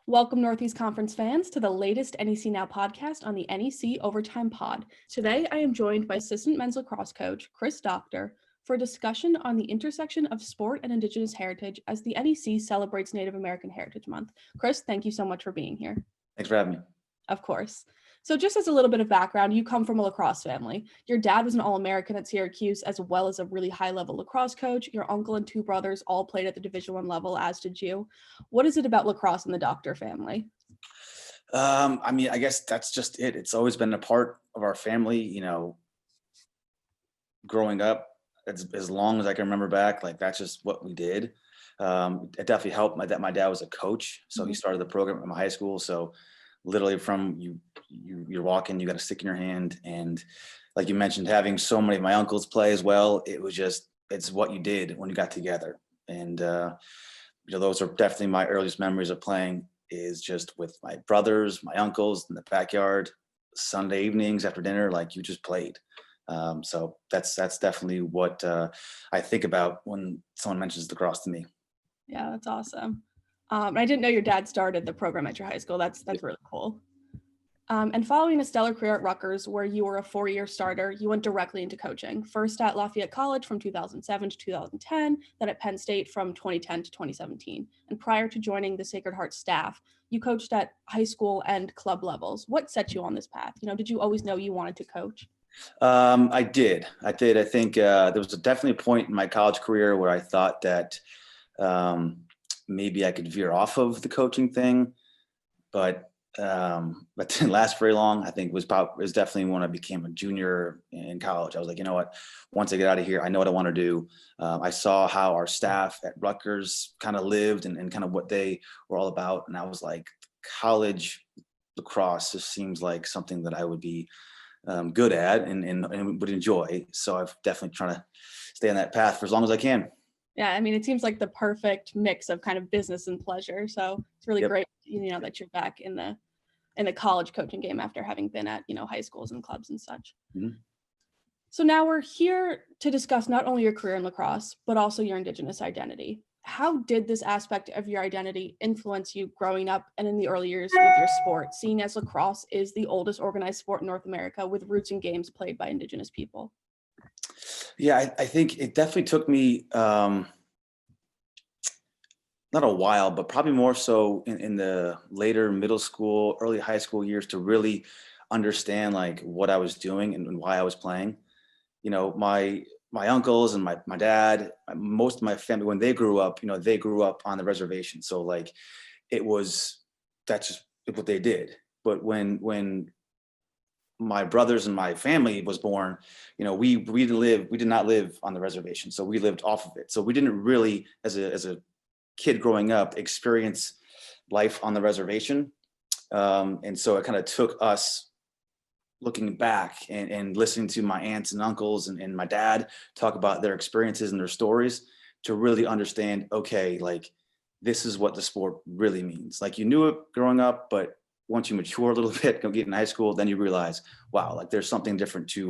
Welcome, Northeast Conference fans, to the latest NEC Now podcast on the NEC Overtime Pod. Today, I am joined by Assistant Men's Lacrosse Coach Chris Doctor for a discussion on the intersection of sport and Indigenous heritage as the NEC celebrates Native American Heritage Month. Chris, thank you so much for being here. Thanks for having me. Of course. So just as a little bit of background, you come from a lacrosse family. Your dad was an All-American at Syracuse, as well as a really high-level lacrosse coach. Your uncle and two brothers all played at the Division I level, as did you. What is it about lacrosse in the Doctor family? I guess that's just it. It's always been a part of our family, growing up, as long as I can remember back, like that's just what we did. It definitely helped that my dad was a coach. So he started the program at my high school. So literally from you're walking, you got a stick in your hand. And like you mentioned, having so many of my uncles play as well, it's what you did when you got together. And, those are definitely my earliest memories of playing is just with my brothers, my uncles in the backyard, Sunday evenings after dinner, like you just played. So that's definitely what I think about when someone mentions lacrosse to me. Yeah, that's awesome. I didn't know your dad started the program at your high school. That's really cool. And following a stellar career at Rutgers, where you were a 4-year starter, you went directly into coaching, first at Lafayette College from 2007 to 2010, then at Penn State from 2010 to 2017. And prior to joining the Sacred Heart staff, you coached at high school and club levels. What set you on this path? Did you always know you wanted to coach? I did. I think there was definitely a point in my college career where I thought that maybe I could veer off of the coaching thing, but didn't last very long. I think it was definitely when I became a junior in college. I was like, you know what, once I get out of here, I know what I want to do. I saw how our staff at Rutgers kind of lived and kind of what they were all about. And I was like, college lacrosse just seems like something that I would be good at and would enjoy. So I've definitely trying to stay on that path for as long as I can. Yeah, I mean, it seems like the perfect mix of kind of business and pleasure. So it's really great, that you're back in the college coaching game after having been at, high schools and clubs and such. Mm-hmm. So now we're here to discuss not only your career in lacrosse, but also your Indigenous identity. How did this aspect of your identity influence you growing up and in the early years with your sport, seeing as lacrosse is the oldest organized sport in North America with roots in games played by Indigenous people? Yeah, I think it definitely took me not a while, but probably more so in the later middle school, early high school years to really understand like what I was doing and why I was playing. My uncles and my dad, most of my family, when they grew up, they grew up on the reservation. So like that's just what they did. But when my brothers and my family was born, we did not live on the reservation. So we lived off of it. So we didn't really, as a kid growing up, experience life on the reservation. And so it kind of took us looking back and listening to my aunts and uncles and my dad talk about their experiences and their stories to really understand, okay, like this is what the sport really means. Like you knew it growing up, but once you mature a little bit, go get in high school, then you realize, wow, like there's something different to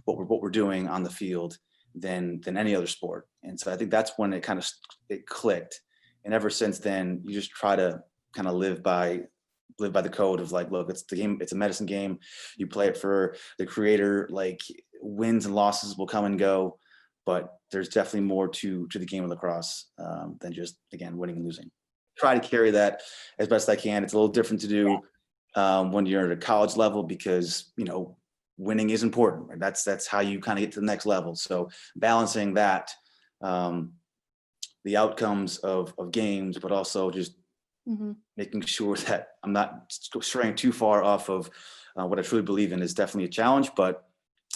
what we're doing on the field than any other sport. And so I think that's when it clicked. And ever since then, you just try to kind of live by the code of like, look, it's the game, it's a medicine game. You play it for the creator, like wins and losses will come and go, but there's definitely more to the game of lacrosse than just, again, winning and losing. Try to carry that as best I can. It's a little different to do when you're at a college level because, winning is important, right? That's how you kind of get to the next level. So balancing that, the outcomes of games, but also just making sure that I'm not straying too far off of what I truly believe in is definitely a challenge, but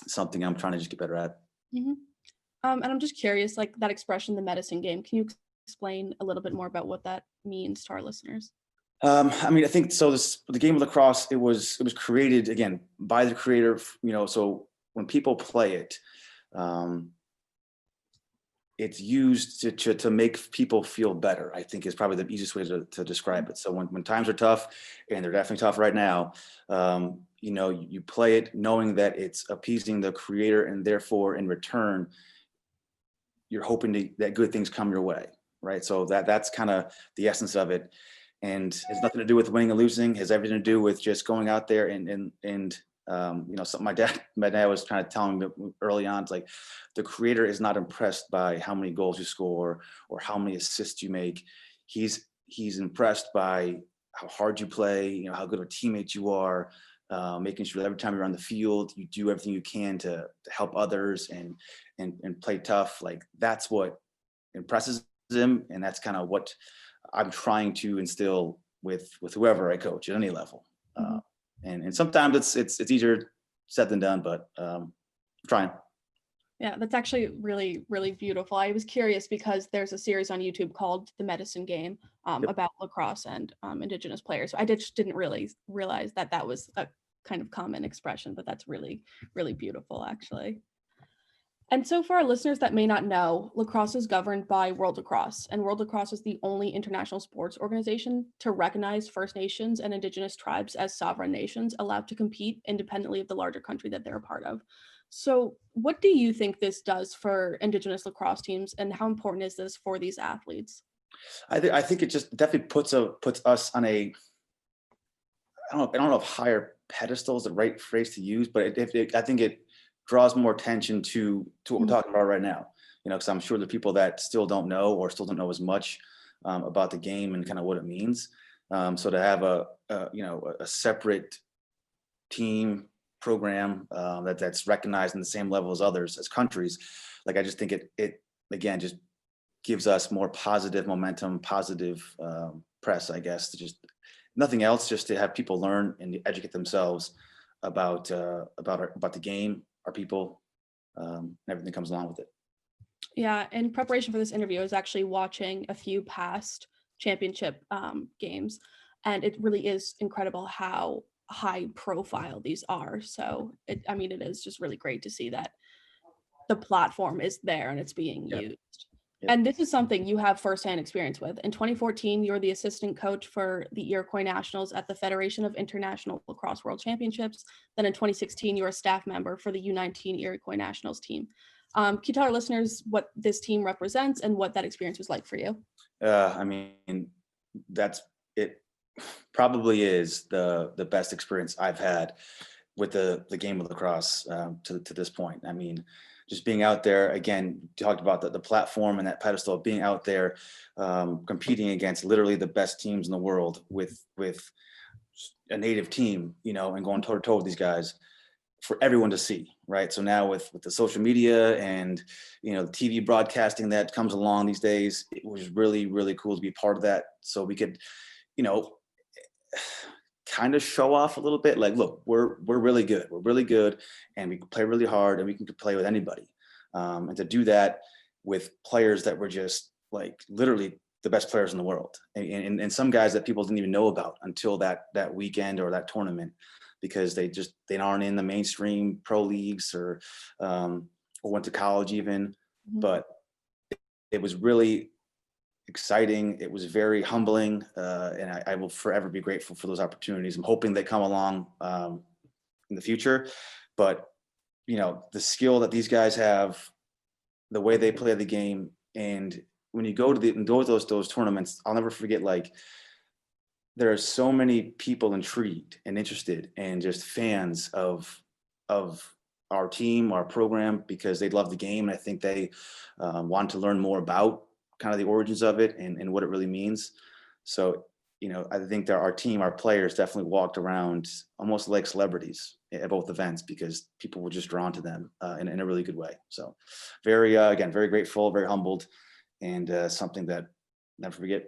something I'm trying to just get better at. Mm-hmm. And I'm just curious, like that expression, the medicine game, can you explain a little bit more about what that means to our listeners? I think so. The game of lacrosse, it was created again by the creator. So when people play it, it's used to make people feel better, I think is probably the easiest way to describe it. So when times are tough, and they're definitely tough right now, you play it knowing that it's appeasing the creator, and therefore in return, you're hoping that good things come your way, right? So that's kind of the essence of it. and it's nothing to do with winning and losing. It has everything to do with just going out there and you know, something my dad was trying to tell me early on. It's like the creator is not impressed by how many goals you score or how many assists you make. He's impressed by how hard you play, you know, how good of a teammate you are, making sure that every time you're on the field, you do everything you can to help others and play tough. Like that's what impresses him, and that's kind of what I'm trying to instill with whoever I coach at any level. Mm-hmm. And sometimes it's easier said than done, but trying. Yeah, that's actually really, really beautiful. I was curious because there's a series on YouTube called The Medicine Game Yep. about lacrosse and Indigenous players. So I just didn't really realize that that was a kind of common expression, but that's really, really beautiful, actually. And so for our listeners that may not know, lacrosse is governed by World Lacrosse, and World Lacrosse is the only international sports organization to recognize First Nations and Indigenous tribes as sovereign nations allowed to compete independently of the larger country that they're a part of. So what do you think this does for Indigenous lacrosse teams, and how important is this for these athletes? I think it just definitely puts us on a, I don't know if higher pedestal is the right phrase to use, but I think it draws more attention to what we're talking about right now. You know, because I'm sure the people that still don't know or still don't know as much about the game and kind of what it means. So to have a separate team program that's recognized in the same level as others as countries, like I just think it again just gives us more positive momentum, positive press, I guess, to just nothing else, just to have people learn and educate themselves about the game, our people, and everything comes along with it. Yeah, in preparation for this interview, I was actually watching a few past championship games, and it really is incredible how high profile these are. So, it is just really great to see that the platform is there and it's being Yep. used. Yep. And this is something you have firsthand experience with. In 2014, you were the assistant coach for the Iroquois Nationals at the Federation of International Lacrosse World Championships. Then in 2016, you were a staff member for the U19 Iroquois Nationals team. Can you tell our listeners what this team represents and what that experience was like for you? I mean, that's it. Probably is the best experience I've had with the game of lacrosse to this point. I mean, just being out there again, talked about the platform and that pedestal, being out there competing against literally the best teams in the world with a native team, you know, and going toe to toe with these guys for everyone to see, right? So now with the social media and, you know, the TV broadcasting that comes along these days, it was really, really cool to be part of that. So we could, you know, kind of show off a little bit, like, look, we're really good. We're really good, and we can play really hard, and we can play with anybody. And to do that with players that were just like literally the best players in the world, and some guys that people didn't even know about until that weekend or that tournament, because they aren't in the mainstream pro leagues or went to college even. Mm-hmm. But it was really exciting. It was very humbling, and I will forever be grateful for those opportunities. I'm hoping they come along in the future. But you know, the skill that these guys have, the way they play the game, and when you go to those tournaments, I'll never forget. Like, there are so many people intrigued and interested and just fans of our team, our program, because they love the game. And I think they want to learn more about kind of the origins of it and what it really means. So, you know, I think that our team, our players definitely walked around almost like celebrities at both events because people were just drawn to them in a really good way. So very, again, very grateful, very humbled, and something that I'll never forget.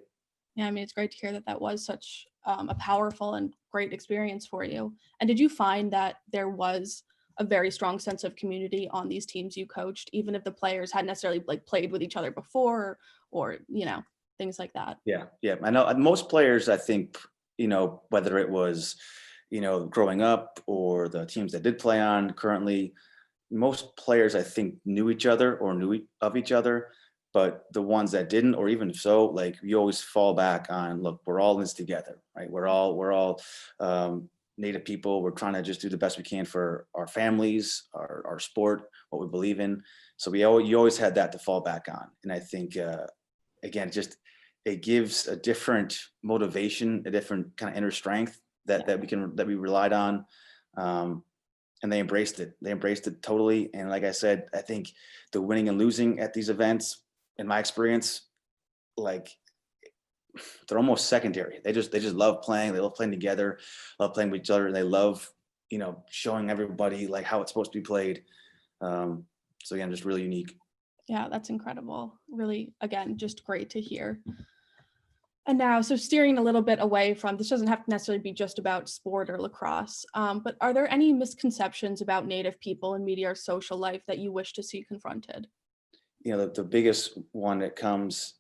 Yeah, I mean, it's great to hear that that was such a powerful and great experience for you. And did you find that there was a very strong sense of community on these teams you coached, even if the players hadn't necessarily like played with each other before or, you know, things like that? Yeah. I know most players, I think, you know, whether it was, you know, growing up or the teams that did play on currently, most players, I think, knew each other or knew of each other. But the ones that didn't, or even so, like, you always fall back on, look, we're all in this together, right? We're all Native people. We're trying to just do the best we can for our families, our sport, what we believe in. So you always had that to fall back on. And I think, again, it gives a different motivation, a different kind of inner strength that we relied on. And they embraced it. They embraced it totally. And like I said, I think the winning and losing at these events, in my experience, like they're almost secondary. They just love playing. They love playing together, love playing with each other. And they love, showing everybody like how it's supposed to be played. So again, just really unique. Yeah, that's incredible. Really, again, just great to hear. And now, so steering a little bit away from, this doesn't have to necessarily be just about sport or lacrosse, but are there any misconceptions about Native people in media or social life that you wish to see confronted? The biggest one that comes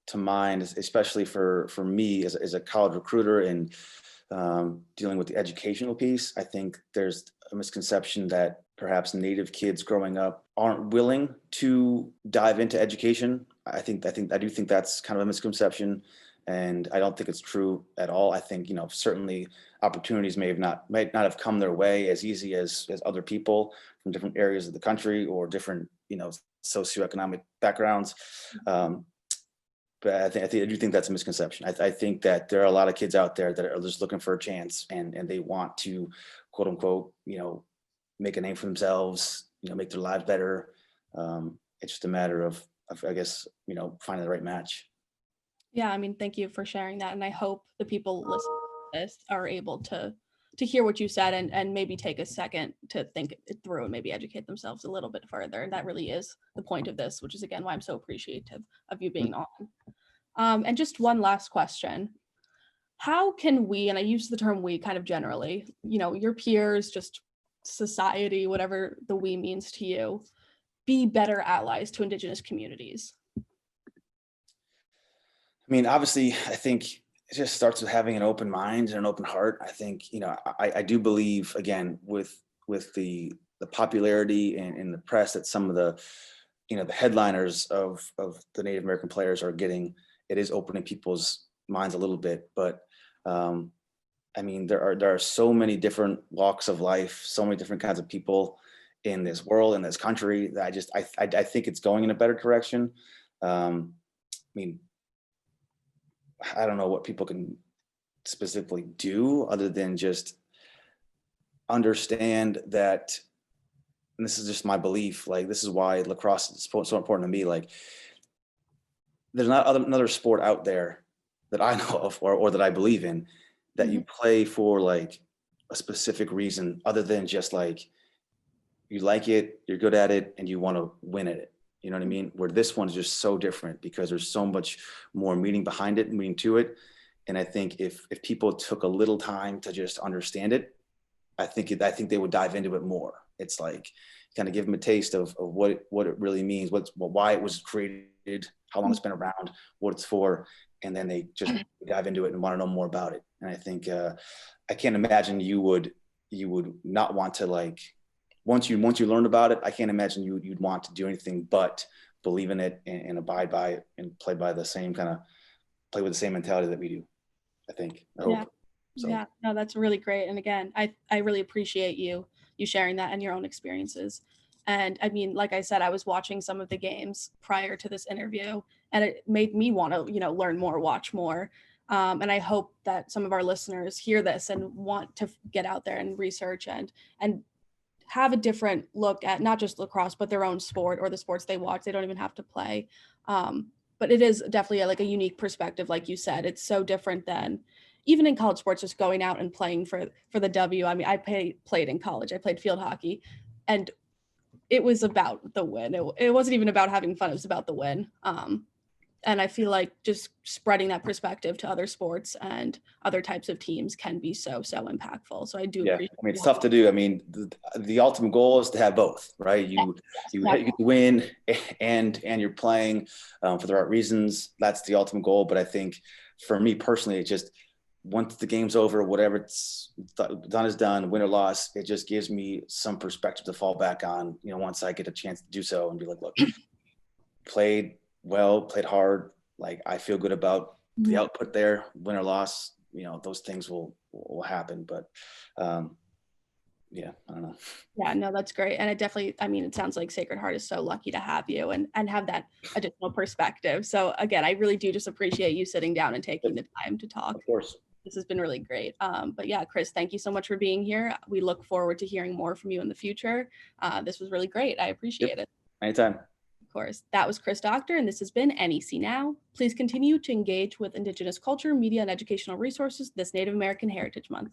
to mind, especially for me as a college recruiter and dealing with the educational piece, I think there's a misconception that perhaps Native kids growing up aren't willing to dive into education. I do think that's kind of a misconception, and I don't think it's true at all. I think certainly opportunities might not have come their way as easy as other people from different areas of the country or different socioeconomic backgrounds. But I do think that's a misconception. I think that there are a lot of kids out there that are just looking for a chance and they want to, quote unquote, make a name for themselves, make their lives better. It's just a matter of I guess, finding the right match. Yeah, I mean, thank you for sharing that. And I hope the people listening to this are able to hear what you said and maybe take a second to think it through and maybe educate themselves a little bit further. And that really is the point of this, which is, again, why I'm so appreciative of you being on. And just one last question. How can we, and I use the term we kind of generally, your peers, just society, whatever the we means to you, be better allies to Indigenous communities? I mean, obviously, I think it just starts with having an open mind and an open heart. I think, I do believe, again, with the popularity and the press that some of the, the headliners of the Native American players are getting, it is opening people's minds a little bit. But I mean, there are so many different walks of life, so many different kinds of people in this world, in this country, that I think it's going in a better direction. I mean, I don't know what people can specifically do other than just understand that, and this is just my belief, like this is why lacrosse is so important to me. Like there's not another sport out there that I know of or that I believe in that you play for like a specific reason other than just like you like it, you're good at it, and you want to win at it. You know what I mean? Where this one is just so different because there's so much more meaning behind it, meaning to it. And I think if people took a little time to just understand it, I think they would dive into it more. It's like kind of give them a taste of what it really means, why it was created, how long it's been around, what it's for, and then they just dive into it and want to know more about it. And I think I can't imagine you would not want to, like, once you learned about it, I can't imagine you'd want to do anything but believe in it and abide by it and play with the same mentality that we do. I think. I hope. Yeah. So. Yeah, no, that's really great. And again, I really appreciate you sharing that and your own experiences. And I mean, like I said, I was watching some of the games prior to this interview, and it made me want to, learn more, watch more. And I hope that some of our listeners hear this and want to get out there and research and have a different look at not just lacrosse, but their own sport or the sports they watch. They don't even have to play. But it is definitely like a unique perspective. Like you said, it's so different than even in college sports, just going out and playing for the W. I mean, I played in college. I played field hockey, and it was about the win. It wasn't even about having fun. It was about the win. And I feel like just spreading that perspective to other sports and other types of teams can be so impactful. So I do appreciate I mean, it's tough to do. I mean, the ultimate goal is to have both, right? You get to win and you're playing for the right reasons. That's the ultimate goal. But I think for me personally, it just, once the game's over, whatever it's done is done, win or loss, it just gives me some perspective to fall back on, once I get a chance to do so and be like, look, played well, played hard. Like, I feel good about the output there, win or loss, those things will happen. But yeah, I don't know. Yeah, no, that's great. And it definitely, I mean, it sounds like Sacred Heart is so lucky to have you and have that additional perspective. So again, I really do just appreciate you sitting down and taking the time to talk. Of course. This has been really great. But yeah, Chris, thank you so much for being here. We look forward to hearing more from you in the future. This was really great. I appreciate it. Anytime. Of course. That was Chris Doctor, and this has been NEC Now. Please continue to engage with Indigenous culture, media, and educational resources this Native American Heritage Month.